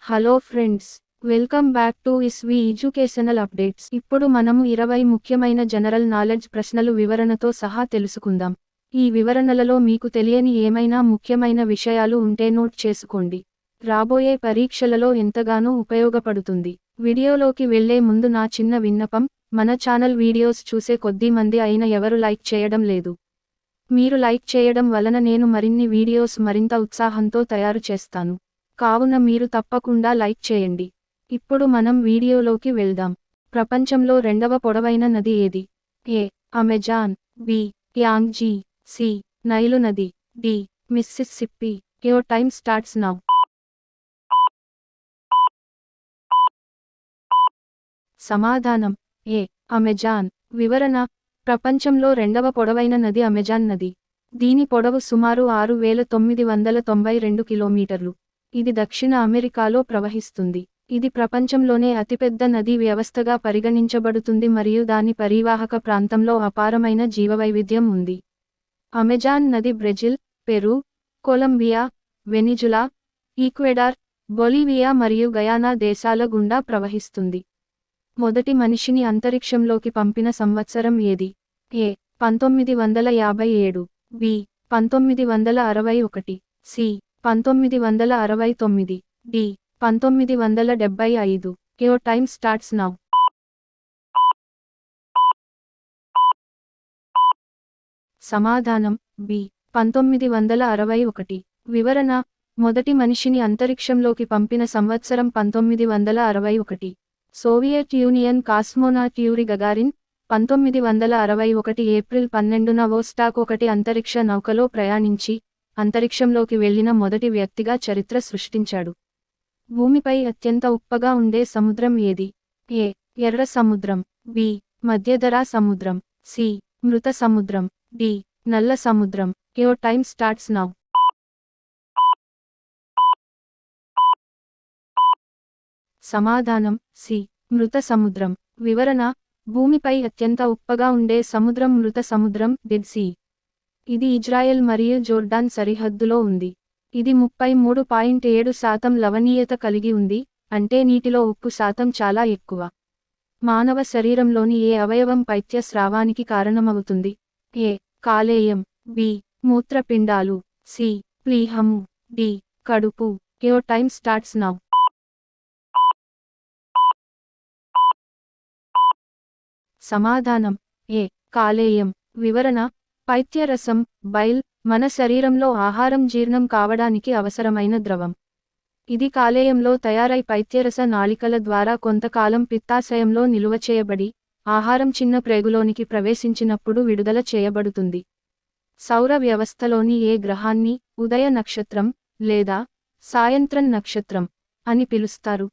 Hello friends, welcome back to ఇస్వి educational updates. ఇప్పుడు మనము 20 ముఖ్యమైన జనరల్ నాలెడ్జ్ ప్రశ్నలు వివరణతో సహా తెలుసుకుందాం. ఈ వివరణలలో మీకు తెలియని ఏమైనా ముఖ్యమైన విషయాలు ఉంటే నోట్ చేసుకోండి. రాబోయే పరీక్షలలో ఎంతగానో ఉపయోగపడుతుంది. వీడియోలోకి వెళ్లే ముందు నా చిన్న విన్నపం, మన ఛానల్ వీడియోస్ చూసే కొద్ది మంది అయిన ఎవరు లైక్ చేయడం లేదు. మీరు లైక్ చేయడం వలన నేను మరిన్ని వీడియోస్ మరింత ఉత్సాహంతో తయారు చేస్తాను. కావున మీరు తప్పకుండా లైక్ చేయండి. ఇప్పుడు మనం వీడియోలోకి వెళ్దాం. ప్రపంచంలో రెండవ పొడవైన నది ఏది? A. Amazon, B. Yangtze, C. Nile నది, D. Mississippi. Your time starts now. సమాధానం ఏ. అమెజాన్. వివరణ: ప్రపంచంలో రెండవ పొడవైన నది అమెజాన్ నది. దీని పొడవు సుమారు 6992 కిలోమీటర్లు. ఇది దక్షిణ అమెరికాలో ప్రవహిస్తుంది. ఇది ప్రపంచంలోనే అతిపెద్ద నదీ వ్యవస్థగా పరిగణించబడుతుంది మరియు దాని పరీవాహక ప్రాంతంలో అపారమైన జీవవైవిధ్యం ఉంది. అమెజాన్ నది Brazil, Peru, Colombia, Venezuela, Ecuador, Bolivia మరియు గయానా దేశాల గుండా ప్రవహిస్తుంది. మొదటి మనిషిని అంతరిక్షంలోకి పంపిన సంవత్సరం ఏది? A. 1957, B. 1961, C. 1969, D. 1975. Your time starts now. సమాధానం బి. 1961. వివరణ: మొదటి మనిషిని అంతరిక్షంలోకి పంపిన సంవత్సరం 1961. Soviet Union cosmonaut Yuri Gagarin 1961 April 12న వోస్టాక్ 1 అంతరిక్ష నౌకలో ప్రయాణించి అంతరిక్షంలోకి వెళ్లిన మొదటి వ్యక్తిగా చరిత్ర సృష్టించాడు. భూమిపై అత్యంత ఉప్పగా ఉండే సముద్రం ఏది? ఏ. ఎర్ర సముద్రం, బి. మధ్యధరా సముద్రం, సి. మృత సముద్రం, డి. నల్ల సముద్రం. Your time starts now. సమాధానం సి. మృత సముద్రం. వివరణ: భూమిపై అత్యంత ఉప్పగా ఉండే సముద్రం మృత సముద్రం, డెడ్ సీ. ఇది ఇజ్రాయెల్ మరియు జోర్డాన్ సరిహద్దులో ఉంది. ఇది 33.7% లవణీయత కలిగి ఉంది, అంటే నీటిలో ఉప్పు శాతం చాలా ఎక్కువ. మానవ శరీరంలోని ఏ అవయవం పైత్య స్రావానికి కారణమవుతుంది? ఏ. కాలేయం, బి. మూత్రపిండాలు, సి. ప్లీహము, డి. కడుపు. Your time starts now. సమాధానం ఏ. కాలేయం. వివరణ: పైత్యరసం, బైల్, మన శరీరంలో ఆహారం జీర్ణం కావడానికి అవసరమైన ద్రవం. ఇది కాలేయంలో తయారై పైత్యరస నాళికల ద్వారా కొంతకాలం పిత్తాశయంలో నిలువ చేయబడి, ఆహారం చిన్న ప్రేగులోనికి ప్రవేశించినప్పుడు విడుదల చేయబడుతుంది. సౌర వ్యవస్థలోని ఏ గ్రహాన్ని ఉదయ నక్షత్రం లేదా సాయంత్రం నక్షత్రం అని పిలుస్తారు?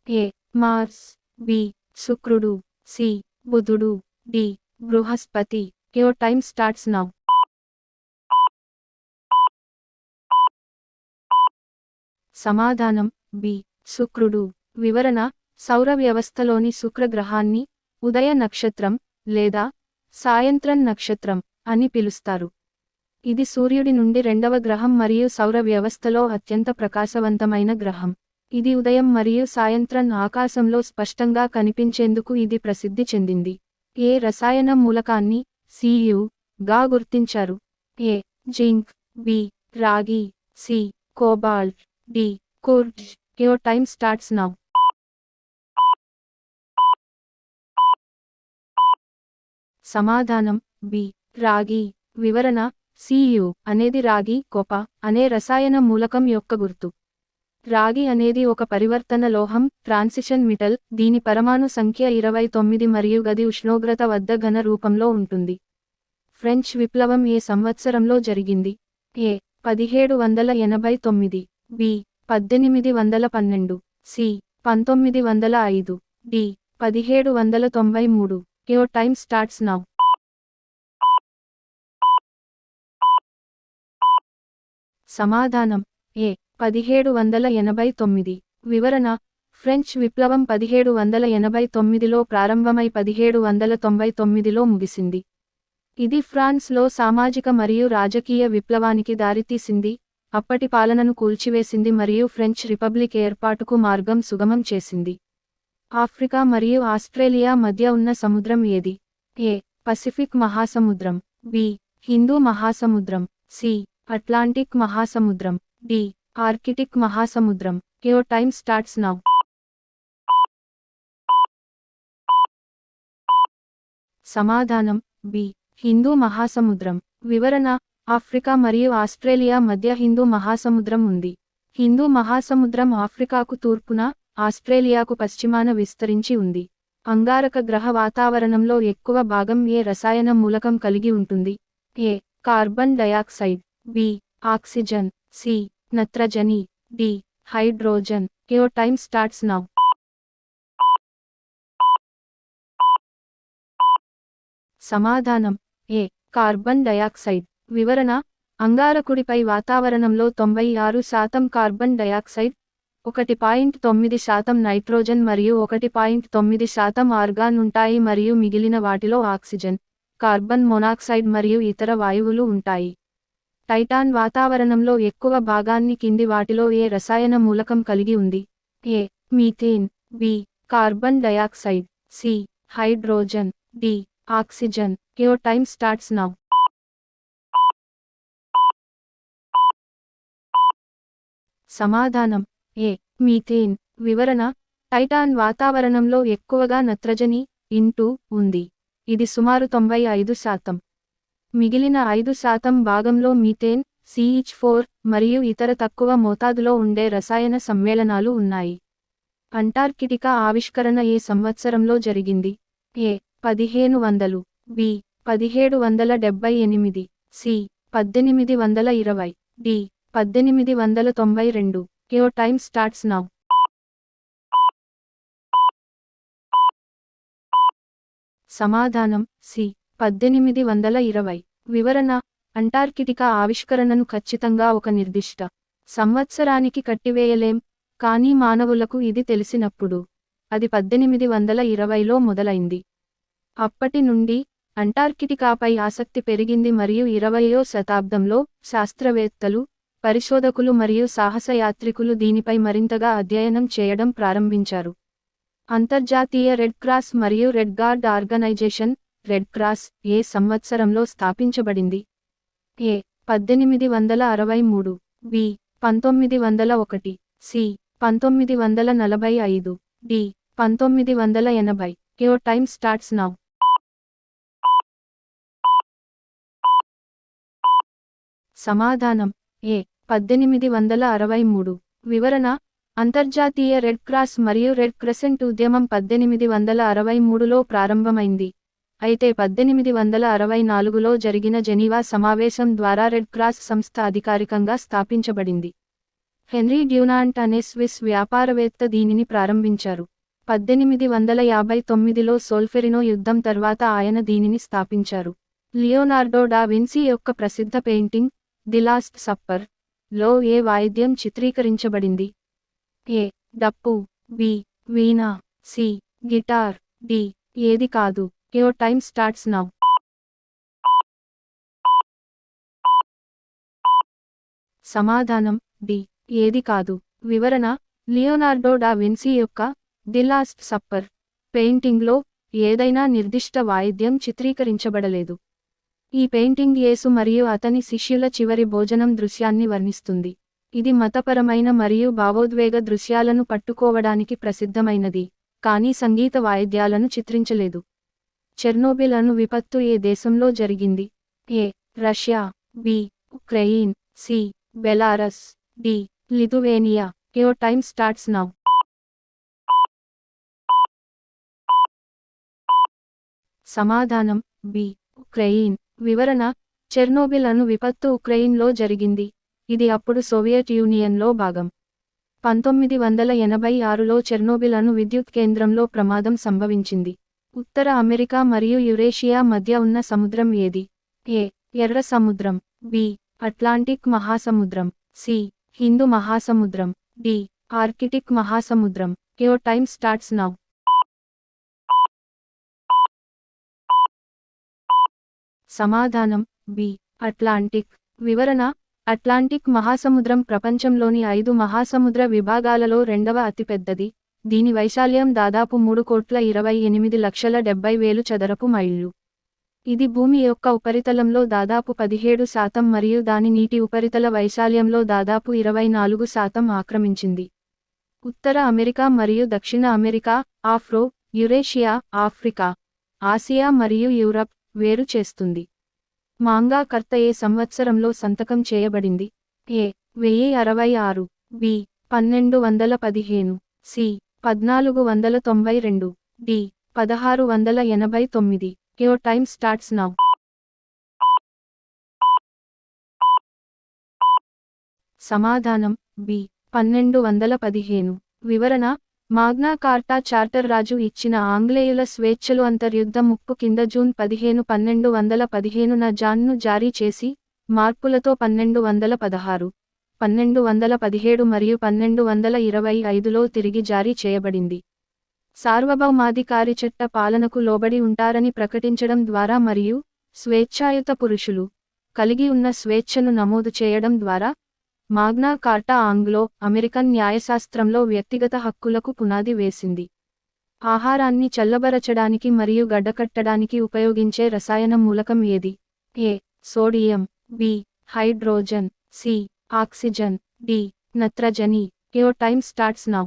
ఏ. Mars, B. శుక్రుడు, సి. బుధుడు, డి. బృహస్పతి. Your time starts now. సమాధానం బి. శుక్రుడు. వివరణ: సౌర వ్యవస్థలోని శుక్ర గ్రహాన్ని ఉదయ నక్షత్రం లేదా సాయంత్రం నక్షత్రం అని పిలుస్తారు. ఇది సూర్యుడి నుండి రెండవ గ్రహం మరియు సౌర వ్యవస్థలో అత్యంత ప్రకాశవంతమైన గ్రహం. ఇది ఉదయం మరియు సాయంత్రం ఆకాశంలో స్పష్టంగా కనిపించేందుకు ఇది ప్రసిద్ధి చెందింది. ఏ రసాయన మూలకాన్ని Cu గా గుర్తించారు? ఏ. Zinc, B. రాగి, సి. Cobalt, D. కుర్జ్. Your time starts now. సమాధానం బి. రాగి. వివరణ: Cu అనేది రాగి, కోప అనే రసాయన మూలకం యొక్క గుర్తు. రాగి అనేది ఒక పరివర్తన లోహం, ట్రాన్సిషన్ మెటల్. దీని పరమాణు సంఖ్య 29 మరియు గది ఉష్ణోగ్రత వద్ద ఘన రూపంలో ఉంటుంది. ఫ్రెంచ్ విప్లవం ఏ సంవత్సరంలో జరిగింది? A. 1789, B. 1812, C. 1905, D. 1793. Your time starts now. సమాధానం ఏ. 1789. వివరణ: ఫ్రెంచ్ విప్లవం 1789లో ప్రారంభమై 1799లో ముగిసింది. ఇది ఫ్రాన్స్లో సామాజిక మరియు రాజకీయ విప్లవానికి దారితీసింది. అప్పటి పాలనను కూల్చివేసింది మరియు ఫ్రెంచ్ రిపబ్లిక్ ఏర్పాటుకు మార్గం సుగమం చేసింది. ఆఫ్రికా మరియు ఆస్ట్రేలియా మధ్య ఉన్న సముద్రం ఏది? ఏ. పసిఫిక్ మహాసముద్రం. బి. హిందూ మహాసముద్రం. సి. అట్లాంటిక్ మహాసముద్రం. డి. ఆర్కిటిక్ మహాసముద్రం. Your time starts now. సమాధానం బి. హిందూ మహాసముద్రం. వివరణ: ఆఫ్రికా మరియు ఆస్ట్రేలియా మధ్య హిందూ మహాసముద్రం ఉంది. హిందూ మహాసముద్రం ఆఫ్రికాకు తూర్పున, ఆస్ట్రేలియాకు పశ్చిమాన విస్తరించి ఉంది. అంగారక గ్రహ వాతావరణంలో ఎక్కువ భాగం ఏ రసాయన మూలకం కలిగి ఉంటుంది? A. Carbon dioxide. B. Oxygen. C. నత్రజని. D. Hydrogen. Your time starts now. సమాధానం ఏ. Carbon dioxide. వివరణ: అంగారకుడిపై వాతావరణంలో 96% కార్బన్ డయాక్సైడ్, 1.9% నైట్రోజన్ మరియు 1.9% ఆర్గాన్ ఉంటాయి మరియు మిగిలిన వాటిలో ఆక్సిజన్, కార్బన్ మోనాక్సైడ్ మరియు ఇతర వాయువులు ఉంటాయి. టైటాన్ వాతావరణంలో ఎక్కువ భాగాన్ని కింది వాటిలో ఏ రసాయన మూలకం కలిగి ఉంది? A. Methane. B. Carbon dioxide. C. Hydrogen. D. Oxygen. Your time starts now. సమాధానం ఏ. మీథేన్. వివరణ: టైటాన్ వాతావరణంలో ఎక్కువగా నత్రజని ఉంది. ఇది సుమారు 95%. మిగిలిన 5% భాగంలో మీథేన్, CH4 మరియు ఇతర తక్కువ మోతాదులో ఉండే రసాయన సమ్మేళనాలు ఉన్నాయి. అంటార్కిటికా ఆవిష్కరణ ఏ సంవత్సరంలో జరిగింది? A. 1500. B. 1778. C. 1820. D. 1892. Your time starts now. సమాధానం సి. 1820. వివరణ: అంటార్కిటికా ఆవిష్కరణను ఖచ్చితంగా ఒక నిర్దిష్ట సంవత్సరానికి కట్టివేయలేం, కానీ మానవులకు ఇది తెలిసినప్పుడు అది 1820లో మొదలైంది. అప్పటి నుండి అంటార్కిటికాపై ఆసక్తి పెరిగింది మరియు 20వ శతాబ్దంలో శాస్త్రవేత్తలు, పరిశోధకులు మరియు సాహసయాత్రికులు దీనిపై మరింతగా అధ్యయనం చేయడం ప్రారంభించారు. అంతర్జాతీయ రెడ్ క్రాస్ మరియు red guard organization, red cross, ఏ సంవత్సరంలో స్థాపించబడింది? A. 1863. B. 1901. C. 1945. D. 1980. Your time starts now. సమాధానం ఏ. 1863. వివరణ: అంతర్జాతీయ రెడ్ క్రాస్ మరియు రెడ్ క్రెసెంట్ ఉద్యమం 1863లో ప్రారంభమైంది, అయితే 1864లో జరిగిన జెనీవా సమావేశం ద్వారా రెడ్ క్రాస్ సంస్థ అధికారికంగా స్థాపించబడింది. హెన్రీ డ్యూనాంట్ అనే స్విస్ వ్యాపారవేత్త దీనిని ప్రారంభించారు. 1859లో సోల్ఫెరినో యుద్ధం తర్వాత ఆయన దీనిని స్థాపించారు. లియోనార్డో డా విన్సీ యొక్క ప్రసిద్ధ పెయింటింగ్ ది లాస్ట్ సప్పర్ లో ఏ వాయిద్యం చిత్రీకరించబడింది? ఏ. డప్పు. బి. వీణా. సి. గిటార్. డి. ఏది కాదు. Your time starts now. సమాధానం డి. ఏది కాదు. వివరణ: లియోనార్డో డా విన్సీ యొక్క ది లాస్ట్ సప్పర్ పెయింటింగ్లో ఏదైనా నిర్దిష్ట వాయిద్యం చిత్రీకరించబడలేదు. ఈ పెయింటింగ్ యేసు మరియు అతని శిష్యుల చివరి భోజనం దృశ్యాన్ని వర్ణిస్తుంది. ఇది మతపరమైన మరియు భావోద్వేగ దృశ్యాలను పట్టుకోవడానికి ప్రసిద్ధమైనది, కానీ సంగీత వాయిద్యాలను చిత్రించలేదు. చెర్నోబిల్ అణు విపత్తు ఏ దేశంలో జరిగింది? A. Russia. B. Ukraine. C. Belarus. D. Lithuania. Your time starts now. సమాధానం బి. ఉక్రెయిన్. వివరణ: చెర్నోబిల్ అణు విపత్తు ఉక్రెయిన్లో జరిగింది, ఇది అప్పుడు సోవియట్ యూనియన్లో భాగం. 1986లో చెర్నోబిల్ అణు విద్యుత్ కేంద్రంలో ప్రమాదం సంభవించింది. ఉత్తర అమెరికా మరియు యురేషియా మధ్య ఉన్న సముద్రం ఏది? ఏ. ఎర్ర సముద్రం. బి. అట్లాంటిక్ మహాసముద్రం. సి. హిందూ మహాసముద్రం. డి. ఆర్కిటిక్ మహాసముద్రం. Your time starts now. సమాధానం బి. అట్లాంటిక్. వివరణ: అట్లాంటిక్ మహాసముద్రం ప్రపంచంలోని 5 మహాసముద్ర విభాగాలలో రెండవ అతిపెద్దది, దీని వైశాల్యం దాదాపు 3,28,70,000 చదరపు మైళ్ళు. ఇది భూమి యొక్క ఉపరితలంలో దాదాపు 17% మరియు దాని నీటి ఉపరితల వైశాల్యంలో దాదాపు 24% ఆక్రమించింది. ఉత్తర అమెరికా మరియు దక్షిణ America, Afro, Eurasia, Africa, Asia మరియు యూరప్ వేరు చేస్తుంది. మాంగా కర్త ఏ సంవత్సరంలో సంతకం చేయబడింది? A 1066, B 1215, C 1492, D 1689. Your time starts now. సమాధానం బి 1215. వివరణ: మాగ్నా కార్టా చార్టర్ రాజు ఇచ్చిన ఆంగ్లేయుల స్వేచ్ఛలు అంతర్యుద్ధ ముప్పు కింద జూన్ 15, 1215న జాన్ను జారీ చేసి, మార్పులతో 1216, 1217 మరియు 1225లో తిరిగి జారీ చేయబడింది. సార్వభౌమాధికారి చట్ట పాలనకు లోబడి ఉంటారని ప్రకటించడం ద్వారా మరియు స్వేచ్ఛాయుత పురుషులు కలిగి ఉన్న స్వేచ్ఛను నమోదు చేయడం ద్వారా మాగ్నా కార్టా ఆంగ్లో అమెరికన్ న్యాయశాస్త్రంలో వ్యక్తిగత హక్కులకు పునాది వేసింది. ఆహారాన్ని చల్లబరచడానికి మరియు గడ్డకట్టడానికి ఉపయోగించే రసాయన మూలకం ఏది? A sodium, B hydrogen, C oxygen, D నత్రజని. Your time starts now.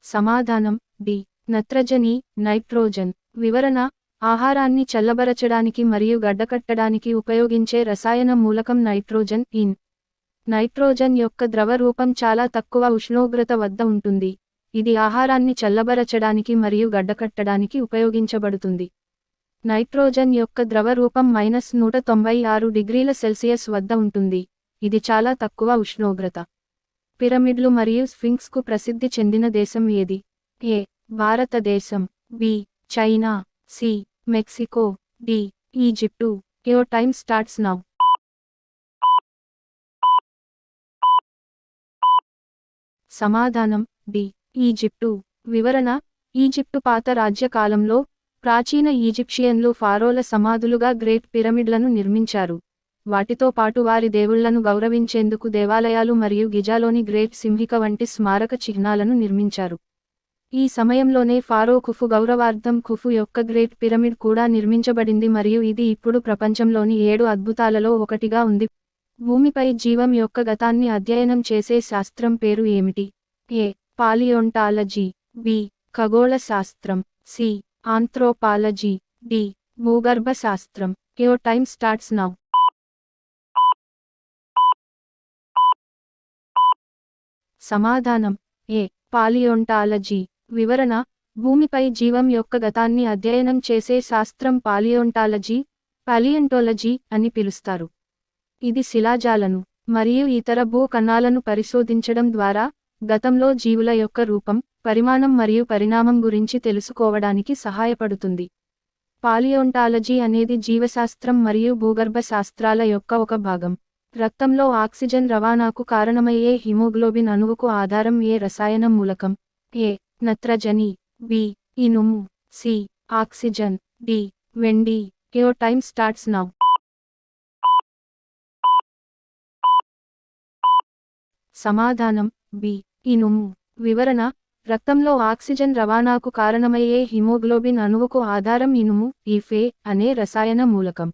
సమాధానం డి నత్రజని, నైట్రోజన్. వివరణ: ఆహారాన్ని చల్లబరచడానికి మరియు గడ్డకట్టడానికి ఉపయోగించే రసాయన మూలకం నైట్రోజన్. నైట్రోజన్ యొక్క ద్రవ రూపం చాలా తక్కువ ఉష్ణోగ్రత వద్ద ఉంటుంది. ఇది ఆహారాన్ని చల్లబరచడానికి మరియు గడ్డకట్టడానికి ఉపయోగించబడుతుంది. నైట్రోజన్ యొక్క ద్రవ రూపం -196 డిగ్రీల సెల్సియస్ వద్ద ఉంటుంది. ఇది చాలా తక్కువ ఉష్ణోగ్రత. పిరమిడ్లు మరియు స్ఫింక్స్కు ప్రసిద్ధి చెందిన దేశం ఏది? ఏ భారతదేశం, B China, C Mexico, D Egypt. Your time starts now. సమాధానం డి ఈజిప్టు. వివరణ: ఈజిప్టు పాత రాజ్య కాలంలో ప్రాచీన ఈజిప్షియన్లు ఫారోల సమాధులుగా గ్రేట్ పిరమిడ్లను నిర్మించారు. వాటితో పాటు వారి దేవుళ్లను గౌరవించేందుకు దేవాలయాలు మరియు గిజాలోని గ్రేట్ సింహిక వంటి స్మారక చిహ్నాలను నిర్మించారు. ఈ సమయంలోనే ఫారో ఖుఫు గౌరవార్థం ఖుఫు యొక్క గ్రేట్ పిరమిడ్ కూడా నిర్మించబడింది మరియు ఇది ఇప్పుడు ప్రపంచంలోని 7 అద్భుతాలలో ఒకటిగా ఉంది. భూమిపై జీవం యొక్క గతాన్ని అధ్యయనం చేసే శాస్త్రం పేరు ఏమిటి? ఏ పాలియోంటాలజీ, బి ఖగోళ శాస్త్రం, సి ఆంథ్రోపాలజీ, డి భూగర్భ శాస్త్రం. Your time starts now. సమాధానం ఏ పాలియోంటాలజీ. వివరణ: భూమిపై జీవం యొక్క గతాన్ని అధ్యయనం చేసే శాస్త్రం పాలియోంటాలజీ, పాలియంటోలజీ అని పిలుస్తారు. ఇది శిలాజాలను మరియు ఇతర భూ కణాలను పరిశోధించడం ద్వారా గతంలో జీవుల యొక్క రూపం, పరిమాణం మరియు పరిణామం గురించి తెలుసుకోవడానికి సహాయపడుతుంది. పాలియోంటాలజీ అనేది జీవశాస్త్రం మరియు భూగర్భ శాస్త్రాల యొక్క ఒక భాగం. రక్తంలో ఆక్సిజన్ రవాణాకు కారణమయ్యే హిమోగ్లోబిన్ అణువుకు ఆధారం ఏ రసాయన మూలకం? ఏ నత్రజని, బి ఇనుము, సి ఆక్సిజన్, డి వెండి. Your time starts now. సమాధానం బి ఇనుము. వివరణ: రక్తంలో ఆక్సిజన్ రవాణాకు కారణమయ్యే హిమోగ్లోబిన్ అణువుకు ఆధారం ఇనుము, ఈఫే అనే రసాయన మూలకం.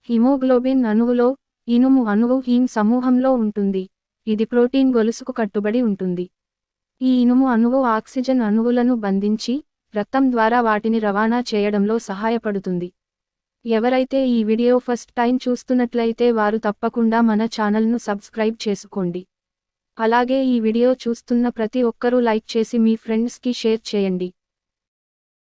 హిమోగ్లోబిన్ అణువులో ఇనుము అణువు హీమ్ సమూహంలో ఉంటుంది. ఇది ప్రోటీన్ గొలుసుకు కట్టుబడి ఉంటుంది. ఈ ఇనుము అణువు ఆక్సిజన్ అణువులను బంధించి రక్తం ద్వారా వాటిని రవాణా చేయడంలో సహాయపడుతుంది. ఎవరైతే ఈ వీడియో ఫస్ట్ టైం చూస్తున్నట్లయితే వారు తప్పకుండా మన ఛానల్ను సబ్స్క్రైబ్ చేసుకోండి. అలాగే ఈ వీడియో చూస్తున్న ప్రతి ఒక్కరూ లైక్ చేసి మీ ఫ్రెండ్స్కి షేర్ చేయండి.